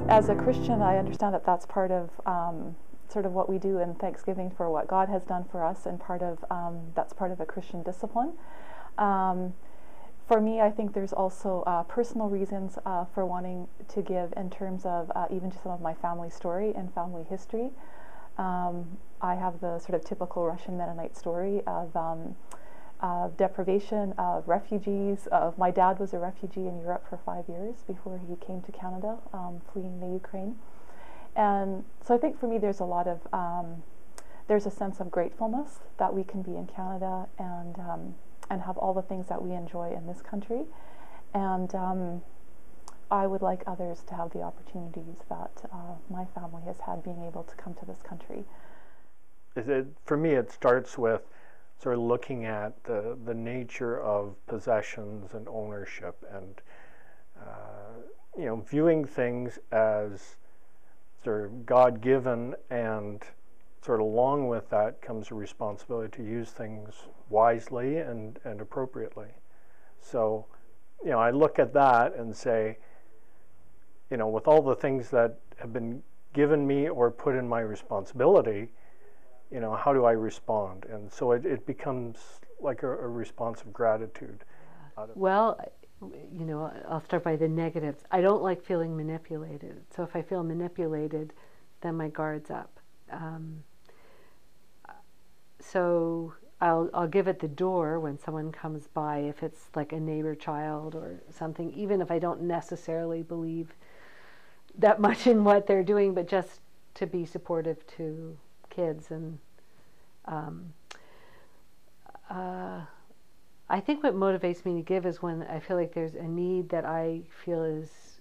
as a Christian, I understand that that's part of sort of what we do in Thanksgiving for what God has done for us, and that's part of a Christian discipline. For me, I think there's also personal reasons for wanting to give in terms of even just some of my family story and family history. I have the sort of typical Russian Mennonite story of deprivation, of refugees. My dad was a refugee in Europe for 5 years before he came to Canada, fleeing the Ukraine. And so I think for me there's a sense of gratefulness that we can be in Canada and have all the things that we enjoy in this country. And I would like others to have the opportunities that my family has had being able to come to this country. For me, it starts with sort of looking at the nature of possessions and ownership, and viewing things as sort of God-given, and sort of along with that comes a responsibility to use things wisely and appropriately. So, I look at that and say, with all the things that have been given me or put in my responsibility, how do I respond? And so it becomes like a response of gratitude. Well, I'll start by the negatives. I don't like feeling manipulated. So if I feel manipulated, then my guard's up. So I'll give it the door when someone comes by, if it's like a neighbor child or something, even if I don't necessarily believe that much in what they're doing, but just to be supportive to kids. And I think what motivates me to give is when I feel like there's a need that I feel is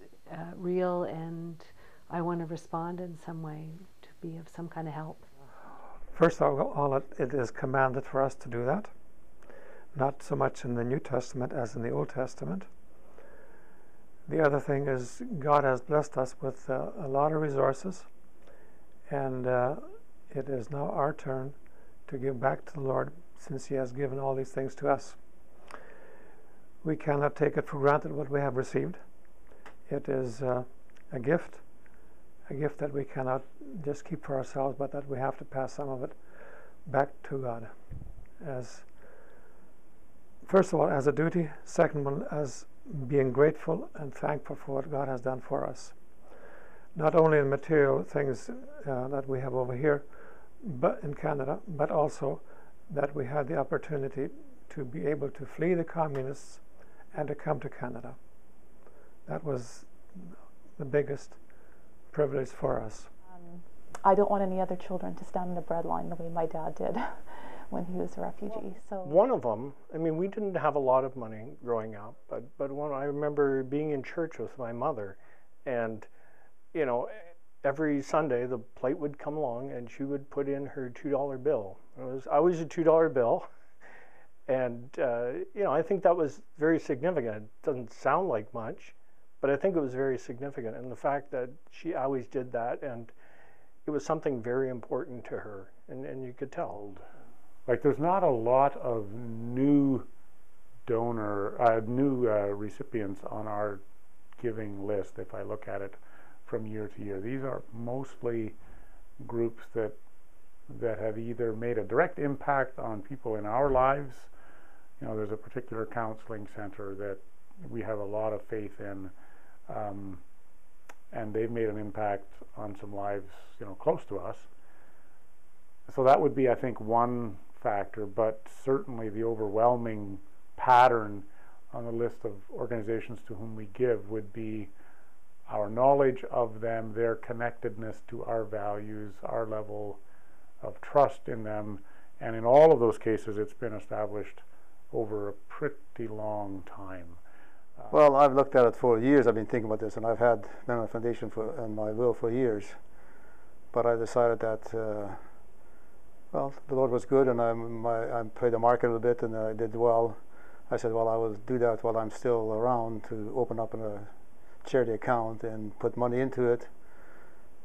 real, and I want to respond in some way to be of some kind of help. First of all, it is commanded for us to do that, not so much in the New Testament as in the Old Testament. The other thing is God has blessed us with a lot of resources, and it is now our turn to give back to the Lord, since He has given all these things to us. We cannot take it for granted what we have received. It is a gift that we cannot just keep for ourselves, but that we have to pass some of it back to God. First of all, as a duty. Second one, as being grateful and thankful for what God has done for us. Not only in material things that we have over here, but in Canada, but also that we had the opportunity to be able to flee the communists and to come to Canada. That was the biggest privilege for us. I don't want any other children to stand in the breadline the way my dad did when he was a refugee. So one of them, we didn't have a lot of money growing up, but I remember being in church with my mother, and every Sunday the plate would come along and she would put in her $2 bill. It was always a $2 bill, and I think that was very significant. It doesn't sound like much, but I think it was very significant, and the fact that she always did that, and it was something very important to her, and you could tell. Like, there's not a lot of new recipients on our giving list if I look at it from year to year. These are mostly groups that have either made a direct impact on people in our lives. There's a particular counseling center that we have a lot of faith in, and they've made an impact on some lives, close to us. So that would be, I think, one factor, but certainly the overwhelming pattern on the list of organizations to whom we give would be our knowledge of them, their connectedness to our values, our level of trust in them, and in all of those cases it's been established over a pretty long time. Well, I've looked at it for years. I've been thinking about this, and I've had Mennonite Foundation in my will for years. But I decided that, the Lord was good, and I played the market a little bit, and I did well. I said, well, I will do that while I'm still around, to open up a charity account and put money into it.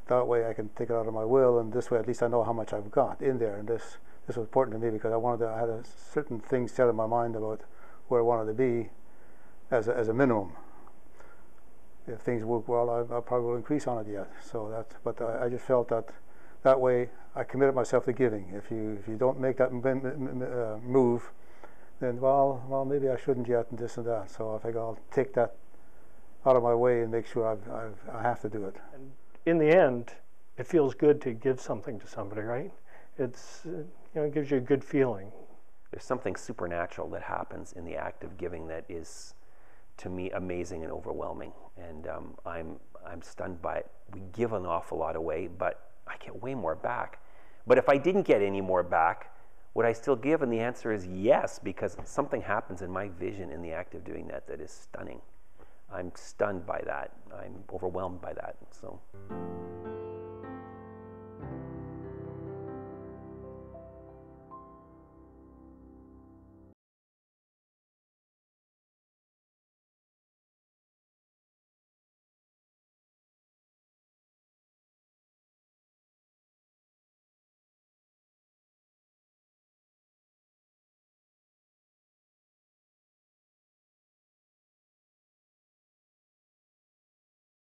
That way I can take it out of my will, and this way at least I know how much I've got in there. And this was important to me because I had certain things set in my mind about where I wanted to be as a minimum. if things work well, I probably will increase on it yet. So but I just felt that way I committed myself to giving. If you don't make that move, then well maybe I shouldn't yet, and this and that. So I think I'll take that out of my way and make sure I have to do it. And in the end, it feels good to give something to somebody, right? It's it gives you a good feeling. There's something supernatural that happens in the act of giving that is, to me, amazing and overwhelming. And I'm stunned by it. We give an awful lot away, but I get way more back. But if I didn't get any more back, would I still give? And the answer is yes, because something happens in my vision in the act of doing that is stunning. I'm stunned by that. I'm overwhelmed by that. So.